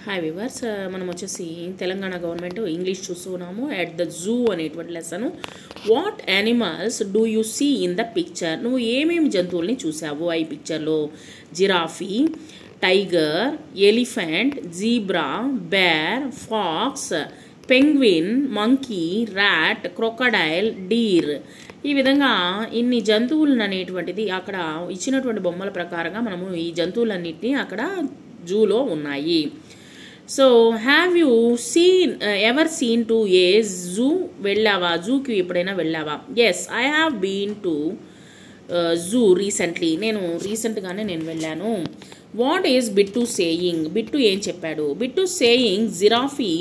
Hi viewers, మనం వచ్చేసి Telangana government English చూస్తున్నాము. ఎట్ ద జూ అనేటువంటి lesson. What animals do you see in the picture? నువ్వు ఏమేమి జంతువుల్ని చూసావు ఈ పిక్చర్లో? Giraffe, tiger, elephant, zebra, bear, fox, penguin, monkey, rat, crocodile, deer. ఈ విధంగా ఇన్ని జంతువులను అనేటువంటిది అక్కడ ఇచ్చినటువంటి బొమ్మల ప్రకారంగా మనము ఈ జంతువులన్నింటినీ అక్కడ జూలో ఉన్నాయి. So have you ever seen to a zoo? వెళ్ళావా? జూకి ఎప్పుడైనా వెళ్ళావా? Yes, I have been to zoo recently. నేను రీసెంట్గానే వెళ్ళాను. What is Bittu saying? Bittu ఏం చెప్పాడు? Bittu saying giraffe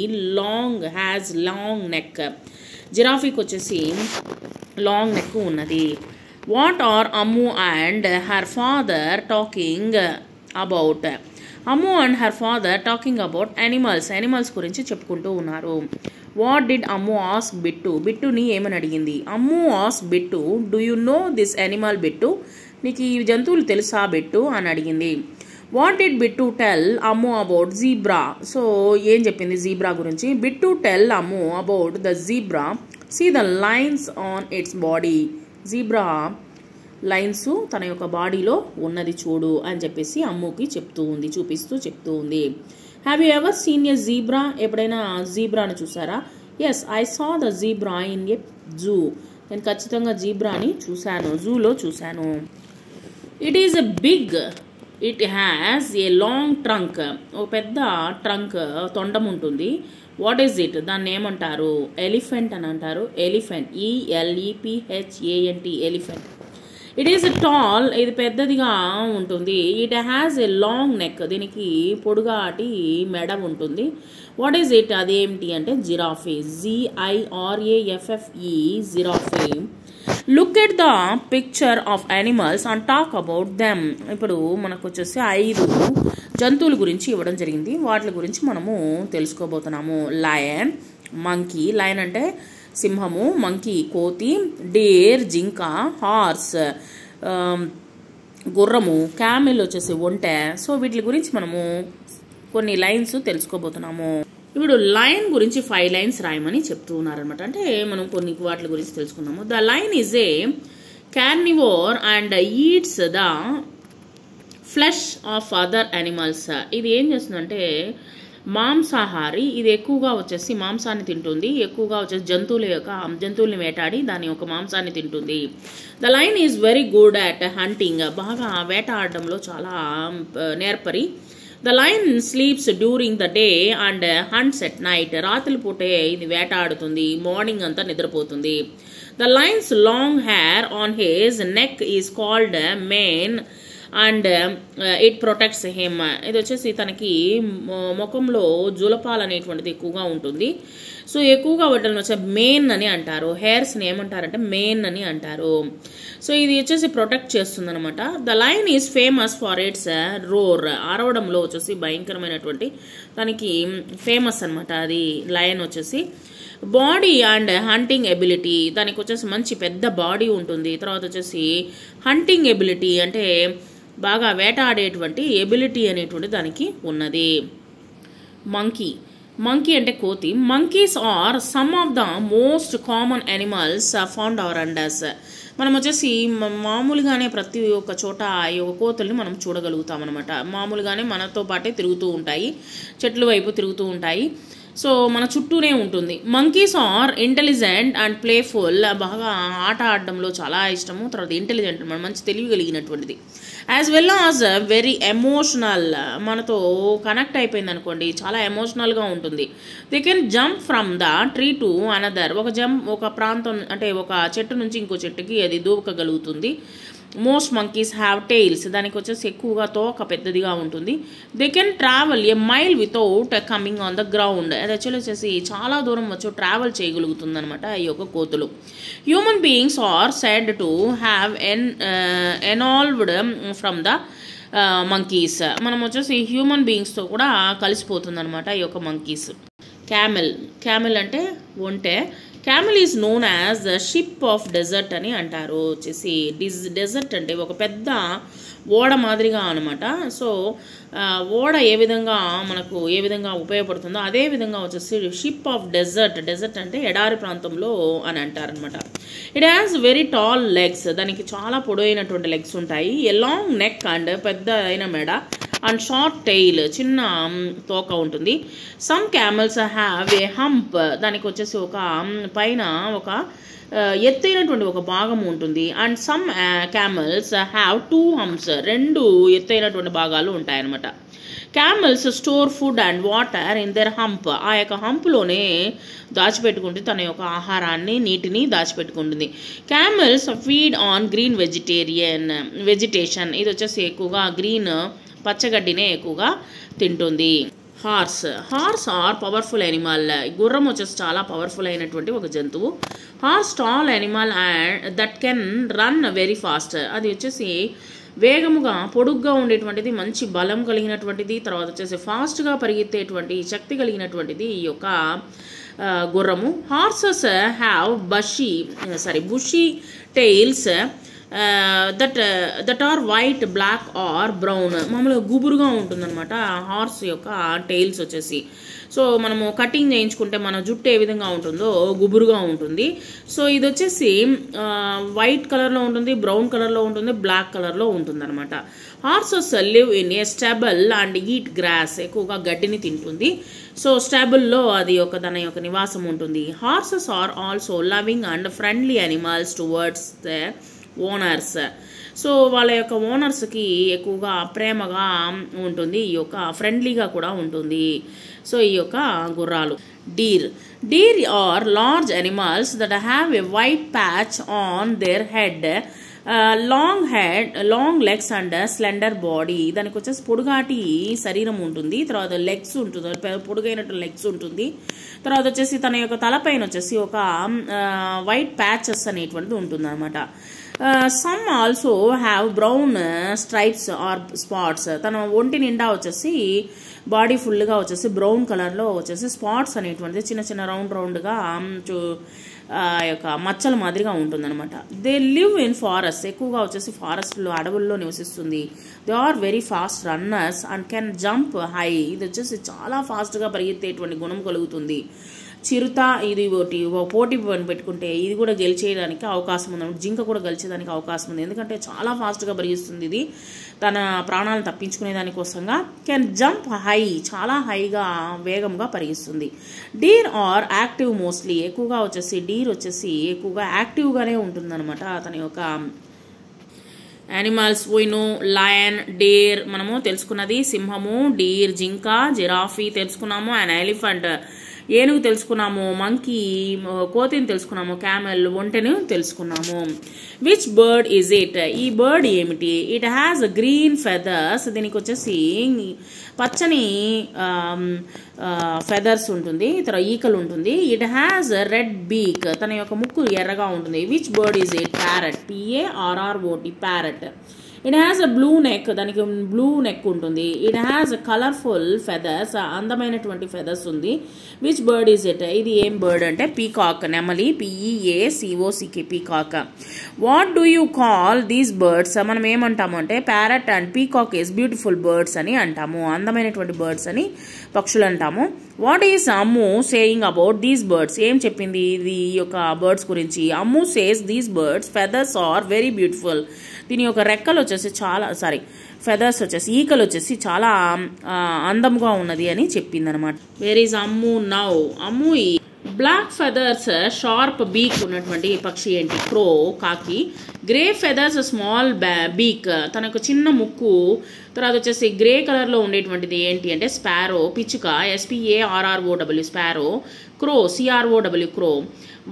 has long neck. జిరాఫీకి వచ్చేసి లాంగ్ నెక్ ఉన్నది. What are Ammu and her father talking about? Ammu and her father talking about animals గురించి చెప్పుకుంటూ ఉన్నారు. What did Ammu ask Bittu? బిట్టుని ఏమని అడిగింది? అమ్ము ask Bittu, do you know this animal Bittu? నీకు ఈ జంతువులు తెలుసా బిట్టు అని అడిగింది. What did Bittu tell Ammu about zebra? So ఏం చెప్పింది జీబ్రా గురించి? Bittu tell Ammu about the zebra. See the lines on its body. Zebra lines తన యొక్క బాడీలో ఉన్నది చూడు అని చెప్పేసి అమ్ముకి చూపిస్తూ చెప్తూ ఉంది. Have you ever seen a zebra? ఎప్పుడైనా జీబ్రాని చూసారా? Yes, I saw the zebra in a zoo. నేను ఖచ్చితంగా జీబ్రాని చూశాను, జూలో చూశాను. It is a big, it has a long trunk. ఒక పెద్ద ట్రంక్, తొండం ఉంటుంది. వాట్ ఈజ్ ఇట్? దాన్ని ఏమంటారు? ఎలిఫెంట్ అని అంటారు. Elephant, ELEPHANT, elephant. It is tall, ఇది పెద్దదిగా ఉంటుంది. It has a long neck, దీనికి పొడుగాటి మెడ ఉంటుంది. What is it? అదేమిటి అంటే giraffe. GIRAFFE, giraffe. Look at the picture of animals and talk about them. ఇప్పుడు మనకు వచ్చేసి 5 జంతువుల గురించి ఇవ్వడం జరిగింది. వాటి గురించి మనము తెలుసుకోబోతున్నాము. లయన్, మంకీ, లయన్ అంటే సింహము, మంకీ కోతి, డేర్ జింక, హార్స్ గుర్రము, క్యామెల్ వచ్చేసి ఒంటె. సో వీటి గురించి మనము కొన్ని లైన్స్ తెలుసుకోబోతున్నాము. ఇప్పుడు లయన్ గురించి 5 లైన్స్ రాయమని చెప్తూ ఉన్నారనమాట. అంటే మనం కొన్ని వాటి గురించి తెలుసుకుందాము. The lion is a carnivore and eats the flesh of other animals. ఇది ఏం చేస్తుందంటే మాంసాహారి. ఇది ఎక్కువగా వచ్చేసి మాంసాన్ని తింటుంది. ఎక్కువగా వచ్చేసి జంతువుల్ని వేటాడి దాని యొక్క మాంసాన్ని తింటుంది. The lion is very good at hunting. బాగా వేటాడడంలో చాలా నేర్పరి. The lion sleeps during the day and hunts at night. రాత్రి పూటే ఇది వేటాడుతుంది, మార్నింగ్ అంతా నిద్రపోతుంది. The lion's long hair on his neck is called mane and it protects him. ఇది వచ్చేసి తనకి ముఖంలో జులపాలు అనేటువంటిది ఎక్కువగా ఉంటుంది. సో ఎక్కువగా వాటిని వచ్చే మెయిన్ అని అంటారు. హెయిర్స్ని ఏమంటారంటే మెయిన్ అని అంటారు. సో ఇది వచ్చేసి ప్రొటెక్ట్ చేస్తుంది అనమాట. The lion is famous for its roar. అరవడంలో వచ్చేసి భయంకరమైనటువంటి దానికి ఫేమస్ అనమాట. అది లయన్ వచ్చేసి బాడీ అండ్ హంటింగ్ ఎబిలిటీ. దానికి వచ్చేసి మంచి పెద్ద బాడీ ఉంటుంది. తర్వాత వచ్చేసి హంటింగ్ ఎబిలిటీ అంటే బాగా వేటాడేటువంటి ఎబిలిటీ అనేటువంటి దానికి ఉన్నది. మంకీ అంటే కోతి. Monkeys are some of the most common animals found around us. మనం వచ్చేసి మామూలుగానే ప్రతి ఒక్క చోట ఈ కోతుల్ని మనం చూడగలుగుతాం అనమాట. మామూలుగానే మనతో పాటే తిరుగుతూ ఉంటాయి, చెట్ల వైపు తిరుగుతూ ఉంటాయి. సో మన చుట్టూనే ఉంటుంది. Monkeys are intelligent and playful. బాగా ఆట ఆడడంలో చాలా ఇష్టము. తర్వాత ఇంటెలిజెంట్, మంచి తెలివి కలిగినటువంటిది. As well as very emotional. మనతో కనెక్ట్ అయిపోయింది అనుకోండి, చాలా ఎమోషనల్గా ఉంటుంది. They can jump from the tree to another. ఒక ప్రాంతం అంటే ఒక చెట్టు నుంచి ఇంకో చెట్టుకి అది దూకగలుగుతుంది. Most monkeys have tails. దానికి వచ్చేసి ఎక్కువగా తోక పెద్దదిగా ఉంటుంది. They can travel a mile without coming on the ground. అది యాక్చువల్లీ వచ్చేసి చాలా దూరం వచ్చి ట్రావెల్ చేయగలుగుతుంది అనమాట ఈ యొక్క కోతులు. Human beings are said to have evolved from the monkeys. మనం వచ్చేసి హ్యూమన్ బీయింగ్స్తో కూడా కలిసిపోతుంది అనమాట ఈ యొక్క మంకీస్. క్యామెల్ అంటే ఒంటె. Camel is known as the ship of desert అని అంటారు. వచ్చేసి డెజర్ట్ అంటే ఒక పెద్ద ఓడ మాదిరిగా అనమాట. సో ఓడ ఏ విధంగా ఉపయోగపడుతుందో అదే విధంగా వచ్చేసి షిప్ ఆఫ్ డెజర్ట్ అంటే ఎడారి ప్రాంతంలో అని అంటారనమాట. It has very tall legs, దానికి చాలా పొడవైనటువంటి లెగ్స్ ఉంటాయి. ఎ లాంగ్ నెక్ అండ్ పెద్ద అయిన మెడ అండ్ షార్ట్ టెయిల్, చిన్న తోక ఉంటుంది. Some camels have a hump, దానికి వచ్చేసి ఒక పైన ఒక ఎత్తైనటువంటి ఒక భాగం ఉంటుంది. And some camels have 2 humps, 2 ఎత్తైనటువంటి భాగాలు ఉంటాయన్నమాట. Camels store food and water in their hump, ఆ యొక్క హంప్లోనే దాచిపెట్టుకుంటుంది తన యొక్క ఆహారాన్ని, నీటిని దాచిపెట్టుకుంటుంది. Camels feed on green vegetation, ఇది వచ్చేసి ఎక్కువగా గ్రీన్ పచ్చగడ్డినే ఎక్కువగా తింటుంది. హార్స్ ఆర్ పవర్ఫుల్ యానిమల్, గుర్రం వచ్చేసి చాలా పవర్ఫుల్ అయినటువంటి ఒక జంతువు. Horse tall animal and that can run very fast, అది వచ్చేసి వేగముగా పొడుగ్గా ఉండేటువంటిది, మంచి బలం కలిగినటువంటిది, తర్వాత వచ్చేసి ఫాస్ట్గా పరిగెత్తేటువంటి శక్తి కలిగినటువంటిది ఈ యొక్క గుర్రము. Horses have bushy tails that are white, black or brown, మామూలుగా గుబురుగా ఉంటుందన్నమాట హార్స్ యొక్క టెయిల్స్ వచ్చేసి. సో మనము కటింగ్ చేయించుకుంటే మన జుట్టు ఏ విధంగా ఉంటుందో గుబురుగా ఉంటుంది. సో ఇది వచ్చేసి వైట్ కలర్లో ఉంటుంది, బ్రౌన్ కలర్లో ఉంటుంది, బ్లాక్ కలర్లో ఉంటుంది అనమాట. Horses live in a stubble and eat grass, ఎక్కువగా గడ్డిని తింటుంది. సో స్టాబుల్లో అది తన యొక్క నివాసం ఉంటుంది. Horses are also loving and friendly animals towards the owners, so వాళ్ళ యొక్క ఓనర్స్కి ఎక్కువగా ప్రేమగా ఉంటుంది, ఈ యొక్క ఫ్రెండ్లీగా కూడా ఉంటుంది. సో ఈ యొక్క గుర్రాలు. Deer are large animals that have a white patch on their head, long legs and slender body, దానికి వచ్చేసి పొడుగాటి శరీరం ఉంటుంది, తర్వాత లెగ్స్ ఉంటుంది, పొడుగైనట్టు లెగ్స్ ఉంటుంది. తర్వాత వచ్చేసి తన యొక్క తలపైన వచ్చేసి ఒక వైట్ ప్యాచెస్ అనేటువంటిది ఉంటుంది అనమాట. Some also have brown stripes or spots, తన ఒంటి నిండా వచ్చేసి బాడీ ఫుల్గా వచ్చేసి బ్రౌన్ కలర్లో వచ్చేసి స్పాట్స్ అనేటువంటిది చిన్న చిన్న రౌండ్గా యొక్క మచ్చల మాదిరిగా ఉంటుందన్నమాట. దే లివ్ ఇన్ ఫారెస్ట్, ఎక్కువగా వచ్చేసి ఫారెస్ట్లో అడవుల్లో నివసిస్తుంది. They are very fast runners and can jump high, ఇది వచ్చేసి చాలా ఫాస్ట్గా పరిగెత్తేటువంటి గుణం కలుగుతుంది. చిరుత ఇది పోటీ పెట్టుకుంటే ఇది కూడా గెలిచేయడానికి అవకాశం ఉంది, జింక కూడా గెలిచేదానికి అవకాశం ఉంది, ఎందుకంటే చాలా ఫాస్ట్గా పరిగిస్తుంది ఇది తన ప్రాణాలను తప్పించుకునే దానికోసంగా. కెన్ జంప్ హై, చాలా హైగా వేగంగా పరిగిస్తుంది. డీర్ ఆర్ యాక్టివ్ మోస్ట్లీ, ఎక్కువగా వచ్చేసి డీర్ వచ్చేసి ఎక్కువగా యాక్టివ్గానే ఉంటుందన్నమాట. తన యొక్క యానిమల్స్ పోయిను లయన్, డేర్ మనము తెలుసుకున్నది, సింహము, డీర్, జింక, జిరాఫీ తెలుసుకున్నాము, అండ్ ఎలిఫెంట్ ఏనుగు తెలుసుకున్నాము, మంకీ కోతిని తెలుసుకున్నాము, క్యామెల్ ఒంటెను తెలుసుకున్నాము. విచ్ బర్డ్ ఈజ్ ఇట్, ఈ బర్డ్ ఏమిటి? ఇట్ హ్యాస్ గ్రీన్ ఫెదర్స్, దీనికి వచ్చేసి పచ్చని ఫెదర్స్ ఉంటుంది, తర్వాత ఈకలు ఉంటుంది. ఇట్ హ్యాస్ రెడ్ బీక్, తన యొక్క ముక్కు ఎర్రగా ఉంటుంది. Which bird is it? Parrot, PARROT, parrot. It has a blue neck, దానికి బ్లూ నెక్ ఉంటుంది. ఇట్ హ్యాస్ కలర్ఫుల్ ఫెదర్స్, అందమైనటువంటి ఫెదర్స్ ఉంది. Which bird is it? ఇది ఏం బర్డ్ అంటే పీకాక్, నెమలి, PEACOCK, peacock. What do you call these birds? మనం ఏమంటాము అంటే parrot and peacock is beautiful birds అని అంటాము, అందమైనటువంటి బర్డ్స్ అని పక్షులు అంటాము. What is Ammu saying about these birds? ఏం చెప్పింది ఇది యొక్క బర్డ్స్ గురించి? Ammu says these birds feathers are very beautiful, దీని యొక్క రెక్కలు వచ్చేసి ఫెదర్స్ వచ్చేసి ఈకలు వచ్చేసి చాలా అందంగా ఉన్నది అని చెప్పింది అనమాట. Where is Ammu now? Ammu black feathers sharp beak ఉన్నటువంటి పక్షి ఏంటి? క్రో, కాకి. గ్రే ఫెదర్స్ స్మాల్ బీక్, తనకు చిన్న ముక్కు. తర్వాత వచ్చేసి గ్రే కలర్లో ఉండేటువంటిది ఏంటి అంటే స్పారో, పిచ్చుక, SPARROW, స్పారో. క్రో, CROW, క్రో.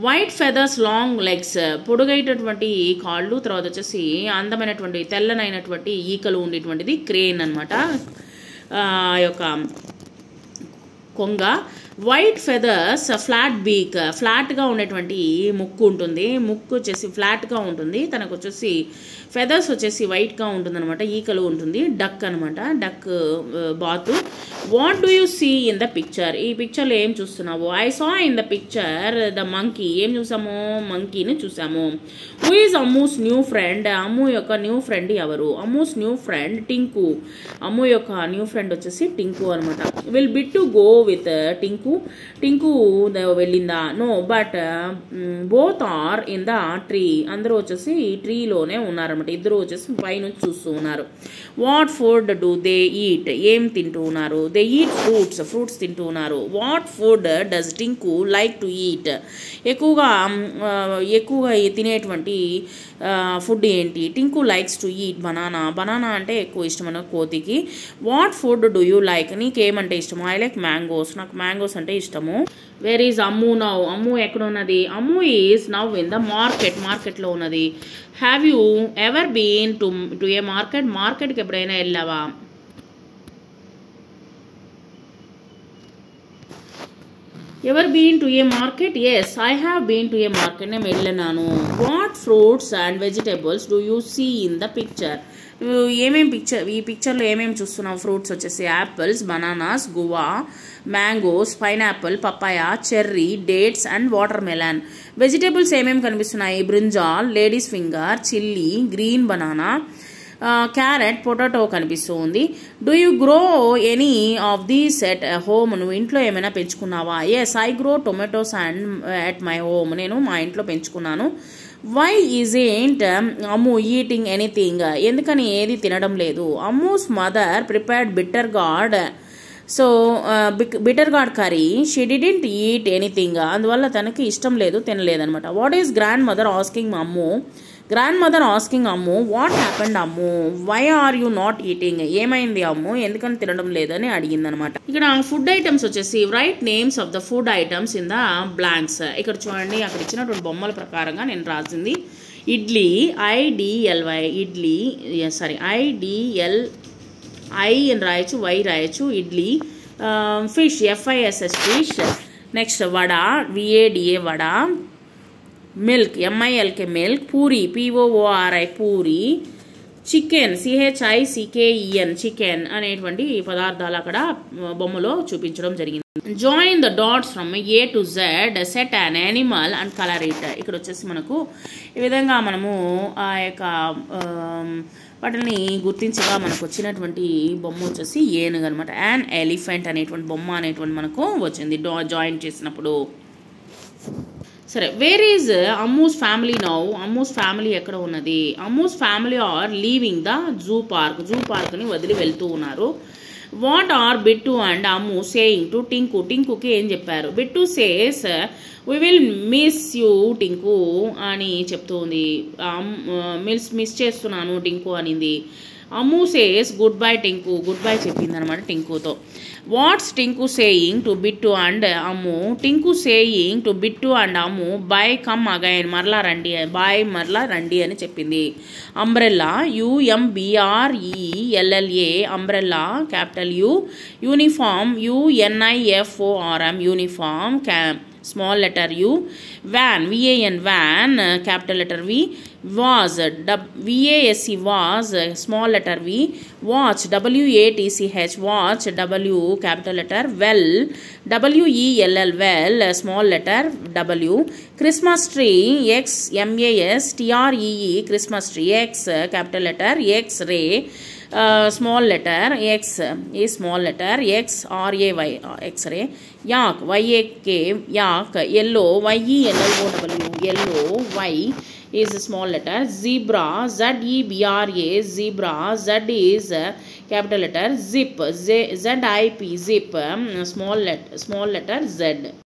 వైట్ ఫెదర్స్ లాంగ్ లెగ్స్, పొడుగైనటువంటి కాళ్ళు. తర్వాత వచ్చేసి అందమైనటువంటి తెల్లనైనటువంటి ఈకలు ఉండేటువంటిది క్రేన్ అనమాట యొక్క కొంగ. వైట్ ఫెదర్స్ ఫ్లాట్ బీక్, ఫ్లాట్గా ఉండేటువంటి ముక్కు ఉంటుంది, ముక్కు వచ్చేసి ఫ్లాట్గా ఉంటుంది, తనకు వచ్చేసి ఫెదర్స్ వచ్చేసి వైట్గా ఉంటుంది అనమాట, ఈకలు ఉంటుంది, డక్ అనమాట, డక్ బాతు. What do you see in the picture, ఈ పిక్చర్లో ఏం చూస్తున్నావు? I saw in the picture the monkey, ఏం చూసాము? మంకీని చూసాము. Who is Ammu's new friend, Ammu యొక్క న్యూ ఫ్రెండ్ ఎవరు? అమ్మూస్ న్యూ ఫ్రెండ్ టింకు, అమ్ము యొక్క న్యూ ఫ్రెండ్ వచ్చేసి టింకు అనమాట. Will Bittu go with Tinku, Tinku వెళ్ళిందా? No but both are in the tree, అందరూ వచ్చేసి ట్రీలోనే ఉన్నారనమాట, ఇద్దరు వచ్చేసి పైనుంచి చూస్తూ ఉన్నారు. What food do they eat, ఏం తింటూ ఉన్నారు? దే ఈట్ ఫ్రూట్స్, ఫ్రూట్స్ తింటూ ఉన్నారు. What food does Tinku like to eat, ఎక్కువగా తినేటువంటి ఫుడ్ ఏంటి? Tinku likes to eat banana, banana అంటే ఎక్కువ ఇష్టం అన్న కోతికి. What food do you like, నీకేమంటే ఇష్టము? ఐ లైక్ మ్యాంగోస్, నాకు మ్యాంగోస్ అంటే ఇష్టము. Where is Ammu now, Ammu ఎక్కడ ఉన్నది? Ammu is now in the market, మార్కెట్లో ఉన్నది. Have you ever been to a market, మార్కెట్కి ఎప్పుడైనా వెళ్ళావా? Ever been to a market? Yes I have been to a market, నేను వెళ్ళినాను. What fruits and vegetables do you see in the picture, ఈ పిక్చర్లో ఏమేమి చూస్తున్నావు? ఫ్రూట్స్ వచ్చేసి apples, bananas, guava, mangoes, pineapple, papaya, cherry, dates and watermelon. Vegetables ఏమేమి కనిపిస్తున్నాయి? Brinjal, ladies finger, chilli, green banana, carrot, potato కనిపిస్తుంది. Do you grow any of these at home, నువ్వు ఇంట్లో ఏమైనా పెంచుకున్నావా? Yes I grow tomatoes and at my home, నేను మా ఇంట్లో పెంచుకున్నాను. Why isn't Ammu eating anything, ఎందుకని ఏది తినడం లేదు? Ammu's mother prepared bitter gourd, so bitter gourd curry, she didn't eat anything, అందువల్ల తనకి ఇష్టం లేదు, తినలేదనమాట. What is grandmother asking Ammu, grandmother asking Ammu what happened Ammu, why are you not eating, ఏమైంది అమ్ము, ఎందుకని తినడం లేదని అడిగిందనమాట. ఇక్కడ ఫుడ్ ఐటమ్స్ వచ్చేసి write names of the food items in the blanks. ఇక్కడ చూడండి, అక్కడ ఇచ్చినటువంటి బొమ్మల ప్రకారంగా నేను రాసింది. ఇడ్లీ, IDLY, ఇడ్లీ, IDLI అని రాయొచ్చు, వై రాయొచ్చు, idli. Fish, FISH fish. Next vada, VADA vada. Milk, MILK milk. Puri, POORI puri. Chicken, CHICKEN chicken అనేటువంటి పదార్థాలు అక్కడ బొమ్మలో చూపించడం జరిగింది. Join the dots from A to Z, set an animal and colour it. ఇక్కడ వచ్చేసి మనకు ఈ విధంగా మనము ఆ యొక్క వాటిని గుర్తించగా మనకు వచ్చినటువంటి బొమ్మ వచ్చేసి ఏనుగు అనమాట. యాన్ ఎలిఫెంట్ అనేటువంటి బొమ్మ అనేటువంటి మనకు వచ్చింది జాయిన్ చేసినప్పుడు. సరే, where is Ammu's family now, Ammu's family ఎక్కడ ఉన్నది? Ammu's family are leaving the zoo park, zoo పార్క్ని వదిలి వెళ్తూ ఉన్నారు. What are Bittu and Ammu saying to Tinku, టింకుకి ఏం చెప్పారు? Bittu says we will miss you Tinku అని చెప్తుంది. మిస్ చేస్తున్నాను టింకు అనింది. Ammu says goodbye Tinku, goodbye చెప్పింది అనమాట టింకుతో. What's Tinku saying to Bittu and Ammu, Tinku saying to Bittu and Ammu by come again, మరలా రండి, బాయ్ మరలా రండి అని చెప్పింది. Umbrella, UMBRELLA umbrella, capital U. Uniform, UNIFORM uniform, small letter U. Van, VAN van, capital letter V. Was, VASE was, small letter V. Watch, WATCH watch, W, capital letter. Well, WELL well, small letter W. Christmas tree, XMASTREE Christmas tree, X, capital letter. X-ray, small letter. X is small letter. XRAY, X-ray. Yak, YAK, yak. Yellow, YELLOW, yellow. Y is a small letter. Zebra, ZEBRA, zebra. Z is capital letter. Zip, ZIP, zip. Small letter Z.